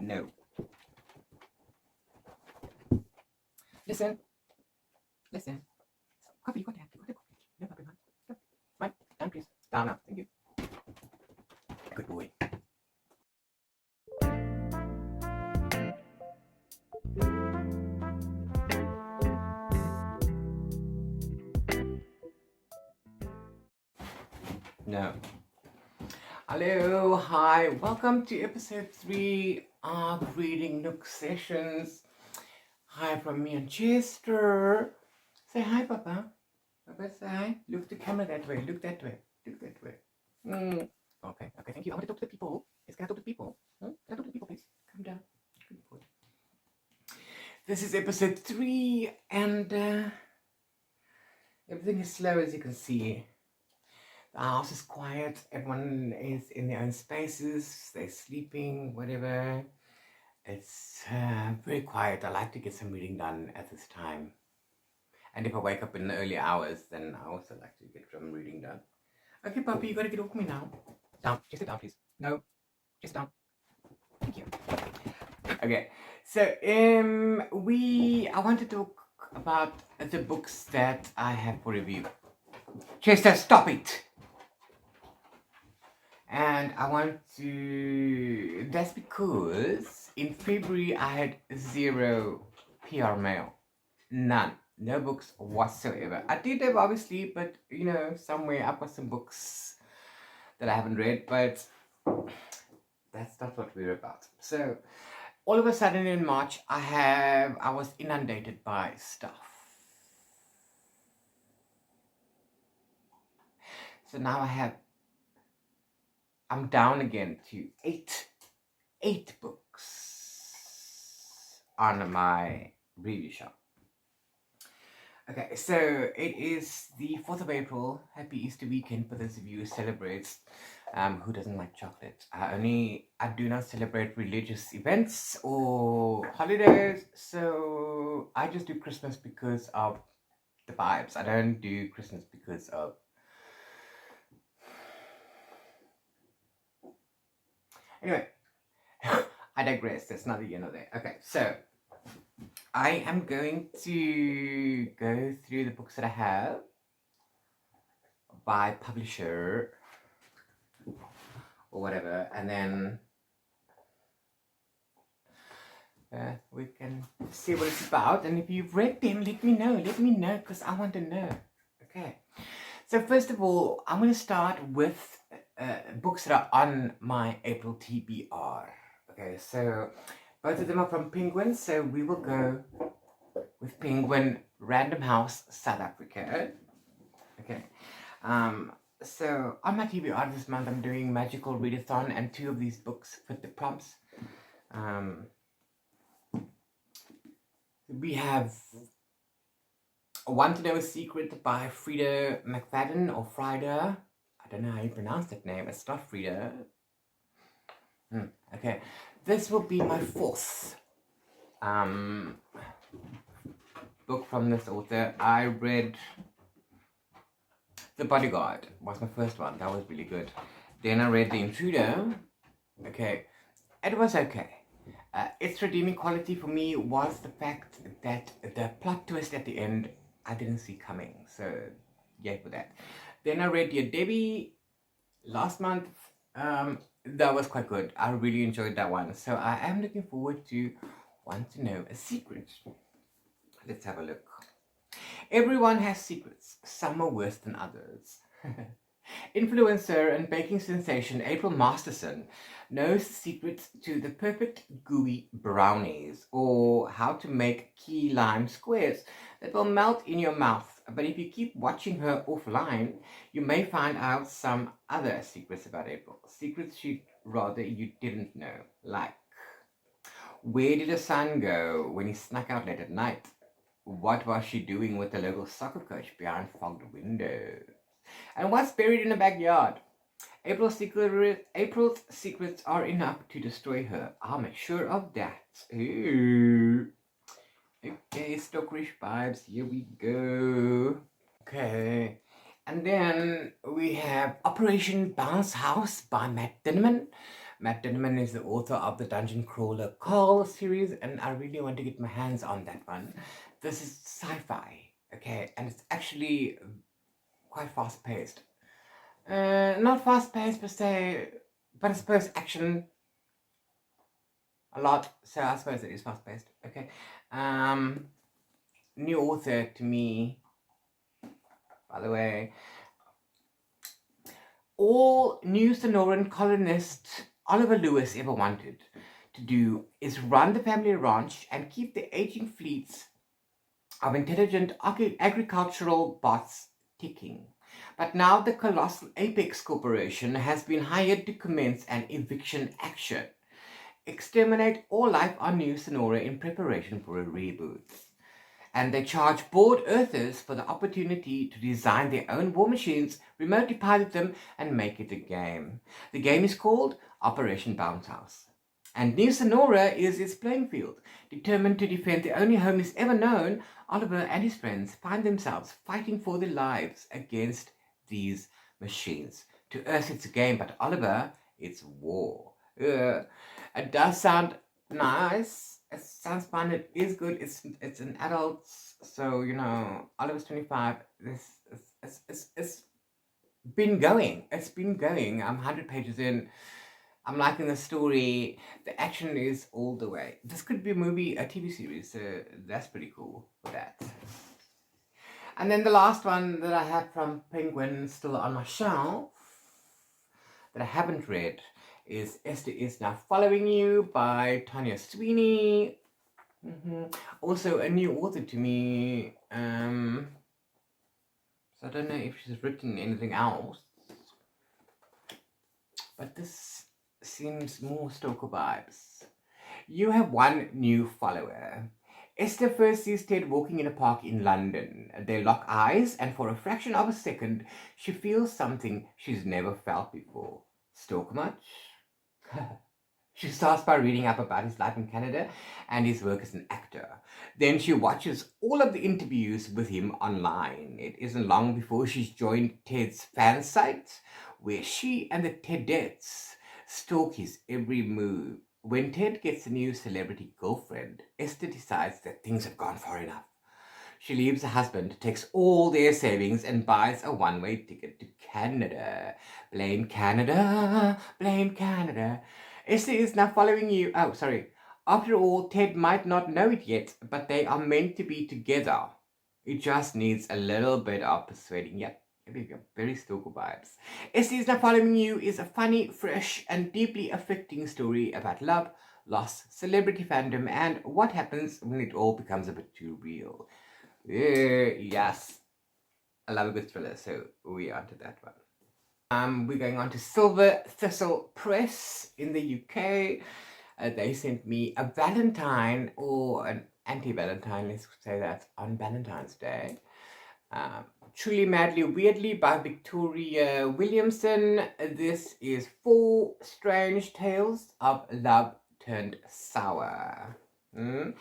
No. Listen. Coffee, you got to have coffee. No coffee, man. Go. Right, down please. Down now, thank you. Good boy. No. Hello, hi, welcome to episode 3 of Reading Nook Sessions. Hi from me and Chester. Say hi, Papa. Papa, say hi. Look the camera that way. Look that way. Okay, thank you. I want to talk to the people. Can I talk to the people? Can I talk to the people, please? Come down. Good boy. This is episode 3, and everything is slow, as you can see. The house is quiet. Everyone is in their own spaces. They're sleeping, whatever. It's very quiet. I like to get some reading done at this time. And if I wake up in the early hours, then I also like to get some reading done. Okay, puppy, you gotta get off me now. Down. Just sit down, please. No. Just down. Thank you. Okay. So, I want to talk about the books that I have for review. Chester, stop it! And I want to... That's because in February I had 0 PR mail. None. No books whatsoever. I did have, obviously, but, somewhere I've got some books that I haven't read, but that's not what we're about. So, all of a sudden in March, I was inundated by stuff. So now I'm down again to 8 books on my review shop. Okay, so it is the 4th of April. Happy Easter weekend for those of you who celebrate. Who doesn't like chocolate? I do not celebrate religious events or holidays, so I just do Christmas because of the vibes. I don't do Christmas because of... Anyway, I digress. That's not the end of that. Okay, so I am going to go through the books that I have by publisher or whatever, and then we can see what it's about. And if you've read them, let me know, because I want to know. Okay, so first of all, I'm going to start with books that are on my April TBR. Okay, so both of them are from Penguin, so we will go with Penguin, Random House, South Africa. Okay, so on my TBR this month, I'm doing Magical Readathon, and 2 of these books fit the prompts. We have Want to Know a Secret by Frida McFadden, or Frida. I don't know how you pronounce that name. It's not Frida. Okay, this will be my 4th book from this author. I read The Bodyguard, was my first one. That was really good. Then I read The Intruder. Okay, it was okay. Its redeeming quality for me was the fact that the plot twist at the end I didn't see coming. So, yay for that. Then I read Dear Debbie last month. That was quite good. I really enjoyed that one. So I am looking forward to Want to Know a Secret. Let's have a look. Everyone has secrets. Some are worse than others. Influencer and baking sensation April Masterson knows the secrets to the perfect gooey brownies, or how to make key lime squares that will melt in your mouth. But if you keep watching her offline, you may find out some other secrets about April. Secrets she'd rather you didn't know. Like, where did the sun go when he snuck out late at night? What was she doing with the local soccer coach behind fogged windows? And what's buried in the backyard? April's secrets are enough to destroy her. I'm sure of that. Ooh. Okay, Stokerish vibes. Here we go. Okay. And then we have Operation Bounce House by Matt Dinman. Matt Denman is the author of the Dungeon Crawler Carl series, and I really want to get my hands on that one. This is sci-fi, okay, and it's actually quite fast-paced. Not fast-paced per se, but I suppose action a lot, so I suppose it is fast-paced, okay. New author to me, by the way. All New Sonoran colonist Oliver Lewis ever wanted to do is run the family ranch and keep the aging fleets of intelligent agricultural bots ticking. But now the colossal Apex Corporation has been hired to commence an eviction action. Exterminate all life on New Sonora in preparation for a reboot. And they charge bored Earthers for the opportunity to design their own war machines, remotely pilot them, and make it a game. The game is called Operation Bounce House. And New Sonora is its playing field. Determined to defend the only home he's ever known, Oliver and his friends find themselves fighting for their lives against these machines. To Earth it's a game, but Oliver, it's war. It does sound nice. It sounds fun. It is good. It's an adult, so you know, Oliver's 25. It's been going. It's been going. I'm 100 pages in. I'm liking the story. The action is all the way. This could be a movie, a TV series. So that's pretty cool for that. And then the last one that I have from Penguin, still on my shelf, that I haven't read, is Esther Is Now Following You by Tanya Sweeney. Also a new author to me. So I don't know if she's written anything else. But this seems more stalker vibes. You have one new follower. Esther first sees Ted walking in a park in London. They lock eyes, and for a fraction of a second, she feels something she's never felt before. Stalk much? She starts by reading up about his life in Canada and his work as an actor. Then she watches all of the interviews with him online. It isn't long before she's joined Ted's fan site, where she and the Tedettes stalk his every move. When Ted gets a new celebrity girlfriend, Esther decides that things have gone far enough. She leaves her husband, takes all their savings, and buys a one-way ticket to Canada. Blame Canada, blame Canada. Esther Is Now Following You. Oh, sorry. After all, Ted might not know it yet, but they are meant to be together. It just needs a little bit of persuading. Yep, here we go. Very stalker vibes. Esther Is Now Following You is a funny, fresh, and deeply affecting story about love, loss, celebrity fandom, and what happens when it all becomes a bit too real. Yes, I love a good thriller, so we are to that one. We're going on to Silver Thistle Press in the UK. They sent me a Valentine, or an anti-Valentine, let's say that, on Valentine's Day. Truly, Madly, Weirdly by Victoria Williamson. This is 4 strange tales of love turned sour. So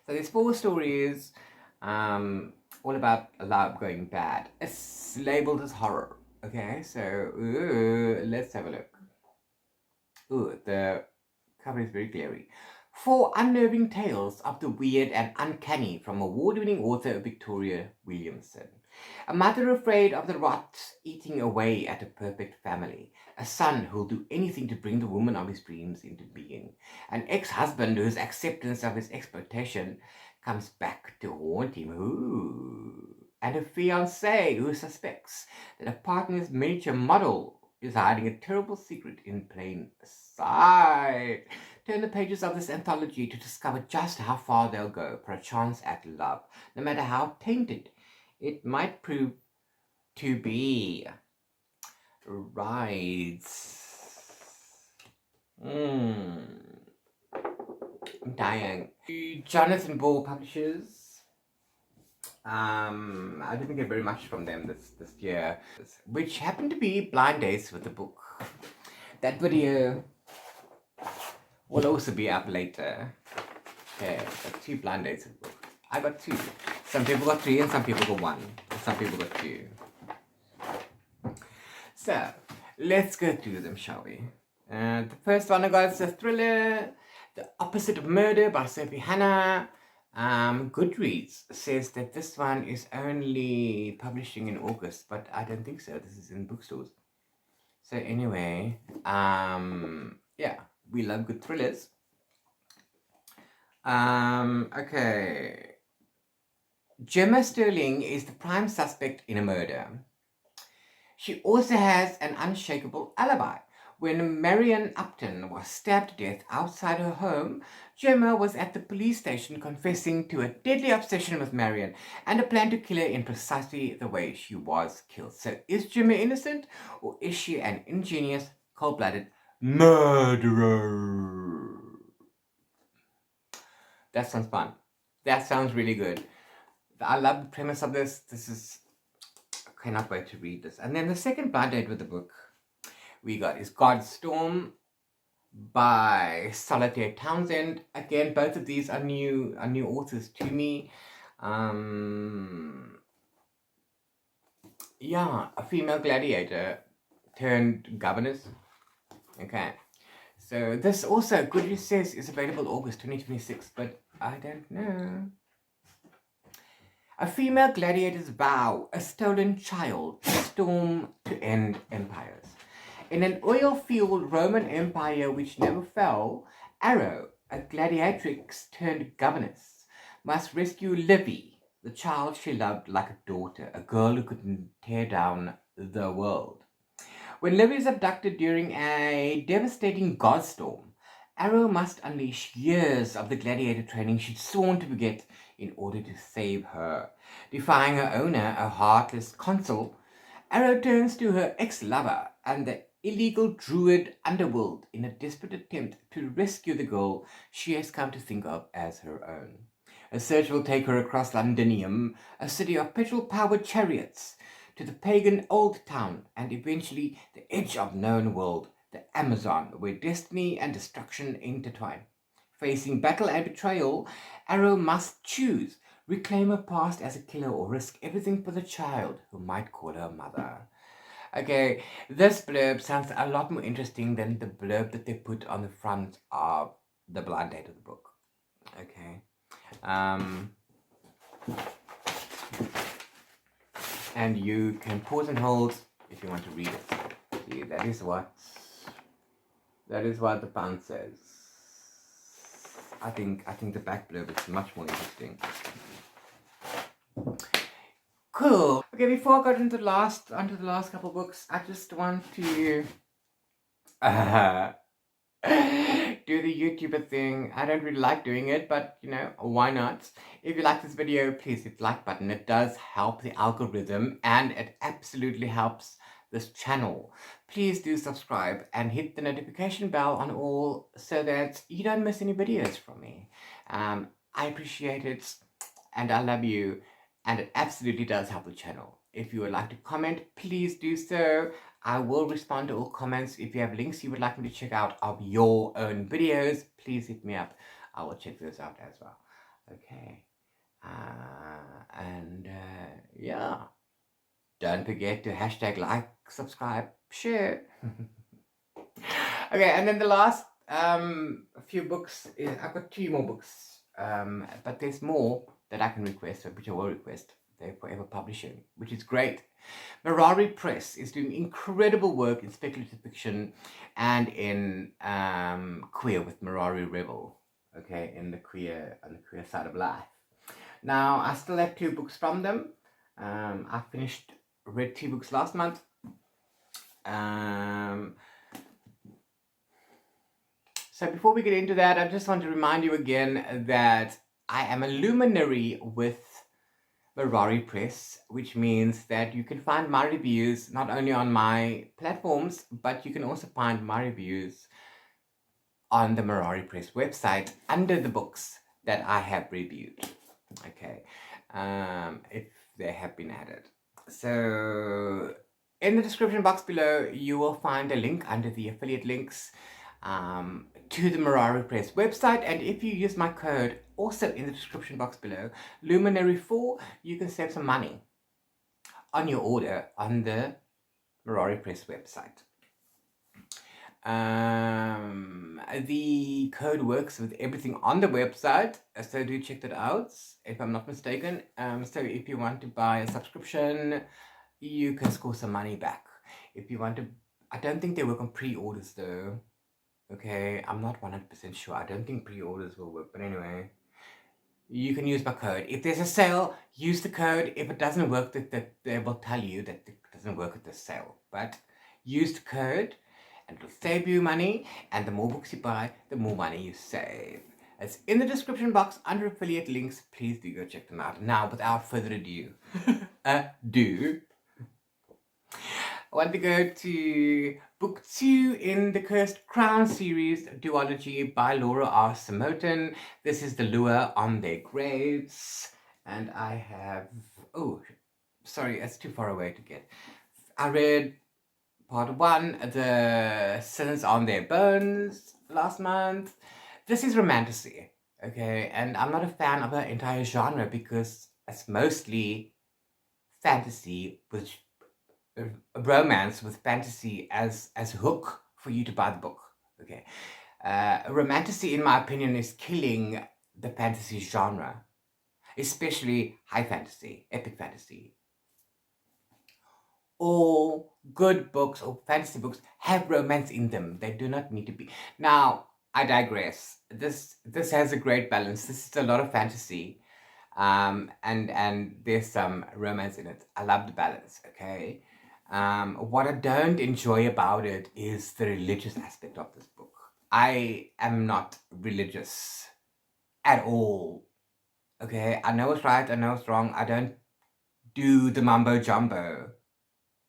there's 4 stories. All about love going bad. It's labeled as horror. Okay, so let's have a look. The cover is very glary. 4 unnerving tales of the weird and uncanny from award-winning author Victoria Williamson. A mother afraid of the rot eating away at a perfect family. A son who'll do anything to bring the woman of his dreams into being. An ex-husband whose acceptance of his exploitation comes back to haunt him. And a fiancé who suspects that a partner's miniature model is hiding a terrible secret in plain sight. Turn the pages of this anthology to discover just how far they'll go for a chance at love, no matter how tainted it might prove to be. Right. I'm dying. Jonathan Ball Publishers. I didn't get very much from them this year, which happened to be blind dates with the book. That video will also be up later. Okay, got 2 blind dates with the book. I got 2. Some people got 3 and some people got 1. And some people got 2. So, let's go through them, shall we? The first one I got is a thriller, The Opposite of Murder by Sophie Hannah. Goodreads says that this one is only publishing in August, but I don't think so. This is in bookstores. So anyway, yeah, we love good thrillers. Okay. Gemma Sterling is the prime suspect in a murder. She also has an unshakable alibi. When Marion Upton was stabbed to death outside her home, Gemma was at the police station confessing to a deadly obsession with Marion and a plan to kill her in precisely the way she was killed. So is Gemma innocent, or is she an ingenious, cold-blooded murderer? That sounds fun. That sounds really good. I love the premise of this. I cannot wait to read this. And then the second blind date with the book we got is God's Storm by Solitaire Townsend. Again, both of these are new authors to me. Yeah, a female gladiator turned governess. Okay. So this also, Goodreads says, is available August 2026, but I don't know. A female gladiator's vow, a stolen child, storm to end empires. In an oil-fueled Roman empire which never fell, Arrow, a gladiatrix turned governess, must rescue Livy, the child she loved like a daughter, a girl who could tear down the world. When Livy is abducted during a devastating godstorm, Arrow must unleash years of the gladiator training she'd sworn to forget in order to save her. Defying her owner, a heartless consul, Arrow turns to her ex-lover and the illegal druid underworld in a desperate attempt to rescue the girl she has come to think of as her own. A search will take her across Londinium, a city of petrol-powered chariots, to the pagan old town, and eventually the edge of known world, the Amazon, where destiny and destruction intertwine. Facing battle and betrayal, Arrow must choose, reclaim her past as a killer or risk everything for the child who might call her mother. Okay, this blurb sounds a lot more interesting than the blurb that they put on the front of the blind date of the book. Okay. And you can pause and hold if you want to read it. See, that is what the pound says. I think the back blurb is much more interesting. Cool. Okay, before I got into the last couple books, I just want to do the YouTuber thing. I don't really like doing it, but you know, why not? If you like this video, please hit the like button. It does help the algorithm and it absolutely helps this channel. Please do subscribe and hit the notification bell on all so that you don't miss any videos from me. I appreciate it and I love you, and it absolutely does help the channel. If you would like to comment, please do so. I will respond to all comments. If you have links you would like me to check out of your own videos, please hit me up. I will check those out as well. Okay. Yeah. Don't forget to hashtag like, subscribe, share. Okay, and then the last few books, I've got 2 more books, but there's more that I can request, which I will request. They're forever publishing, which is great. Mirari Press is doing incredible work in speculative fiction and in queer with Mirari Rebel, okay, in the queer side of life. Now, I still have 2 books from them. I read 2 books last month. So before we get into that, I just want to remind you again that I am a luminary with Mirari Press, which means that you can find my reviews not only on my platforms, but you can also find my reviews on the Mirari Press website under the books that I have reviewed. Okay, if they have been added. So in the description box below, you will find a link under the affiliate links to the Mirari Press website, and if you use my code also in the description box below, Luminary4, you can save some money on your order on the Mirari Press website. The code works with everything on the website, so do check that out if I'm not mistaken. So if you want to buy a subscription, you can score some money back. If you want to, I don't think they work on pre-orders though. Okay, I'm not 100% sure. I don't think pre-orders will work, but anyway, you can use my code. If there's a sale, use the code. If it doesn't work, they will tell you that it doesn't work at the sale. But use the code and it'll save you money. And the more books you buy, the more money you save. It's in the description box under affiliate links. Please do go check them out. Now, without further ado, I want to go to book 2 in the Cursed Crown series, duology by Laura R. Simoton. This is The Lure on Their Graves. And I have, oh, sorry, it's too far away to get. I read part 1, The Sins on Their Bones, last month. This is romantasy, okay? And I'm not a fan of the entire genre because it's mostly fantasy with romance with fantasy as a hook for you to buy the book. Okay, romantasy, in my opinion, is killing the fantasy genre, especially high fantasy, epic fantasy. All good books or fantasy books have romance in them. They do not need to be. Now, I digress. This has a great balance. This is a lot of fantasy, and there's some romance in it. I love the balance. Okay. What I don't enjoy about it is the religious aspect of this book. I am not religious at all. Okay, I know it's right, I know it's wrong. I don't do the mumbo jumbo.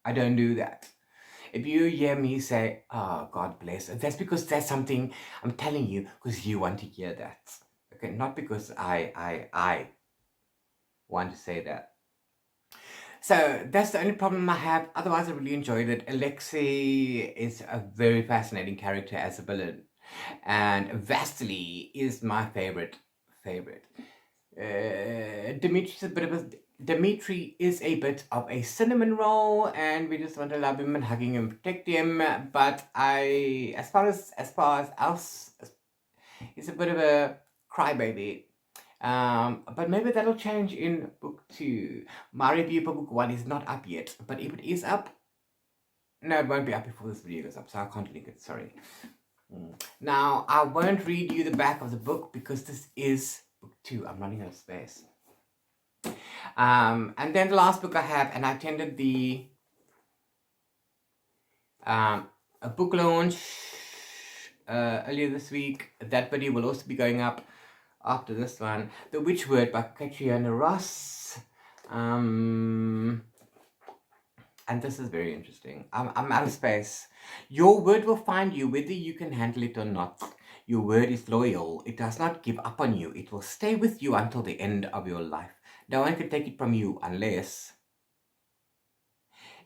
I don't do that. If you hear me say, oh, God bless, that's because that's something I'm telling you because you want to hear that. Okay, not because I want to say that. So that's the only problem I have. Otherwise, I really enjoyed it. Alexei is a very fascinating character as a villain. And Vasily is my favorite. Dimitri is a bit of a cinnamon roll, and we just want to love him and hug him and protect him. But as far as else, he's a bit of a crybaby. But maybe that'll change in book 2. My review for book 1 is not up yet, but if it is up, no, it won't be up before this video goes up, so I can't link it, sorry. Now, I won't read you the back of the book because this is book 2. I'm running out of space. And then the last book I have, and I attended a book launch earlier this week. That video will also be going up after this one. The Witch Word by Catriona Ross. And this is very interesting. I'm out of space. Your word will find you whether you can handle it or not. Your word is loyal. It does not give up on you. It will stay with you until the end of your life. No one can take it from you unless...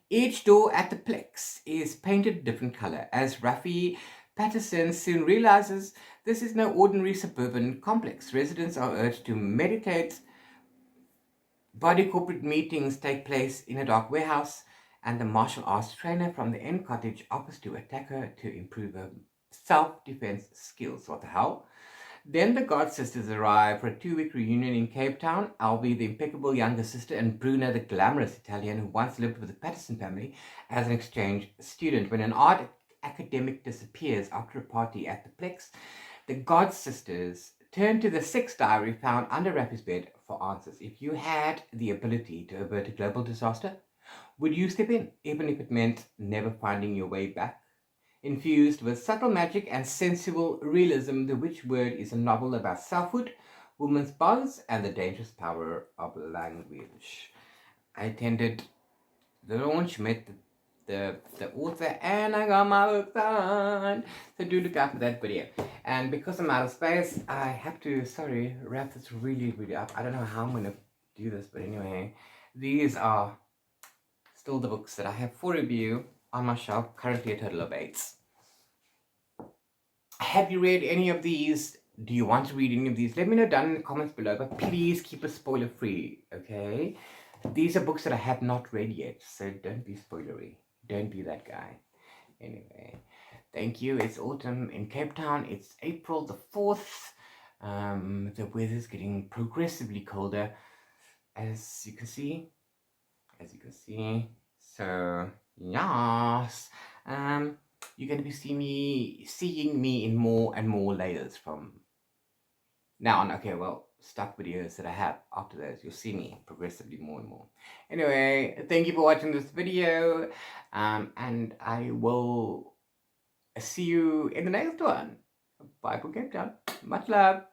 Each door at the Plex is painted a different color. As Rafi Patterson soon realizes, this is no ordinary suburban complex. Residents are urged to meditate. Body corporate meetings take place in a dark warehouse, and the martial arts trainer from the End Cottage offers to attack her to improve her self-defense skills. What the hell? Then the God Sisters arrive for a 2-week reunion in Cape Town. Albi, the impeccable younger sister, and Bruna, the glamorous Italian who once lived with the Patterson family as an exchange student. When an art academic disappears after a party at the Plex, the God Sisters turn to the sex diary found under Rafi's bed for answers. If you had the ability to avert a global disaster, would you step in, even if it meant never finding your way back? Infused with subtle magic and sensual realism, The Witch Word is a novel about selfhood, women's bonds, and the dangerous power of language. I attended the launch, met the author, and I got my book signed. So do look out for that video. And because I'm out of space, I have to, wrap this really up. I don't know how I'm going to do this, but anyway, these are still the books that I have for review on my shelf, currently a total of 8. Have you read any of these? Do you want to read any of these? Let me know down in the comments below, but please keep it spoiler free, okay? These are books that I have not read yet, so don't be spoilery. Don't be that guy. Anyway, Thank you. It's autumn in Cape Town. It's April the 4th. The weather's getting progressively colder, as you can see. So yes, you're going to be seeing me in more and more layers from now on. Okay, well, stock videos that I have after those, you'll see me progressively more and more. Anyway, thank you for watching this video, and I will see you in the next one. Bye from Cape Town. Much love.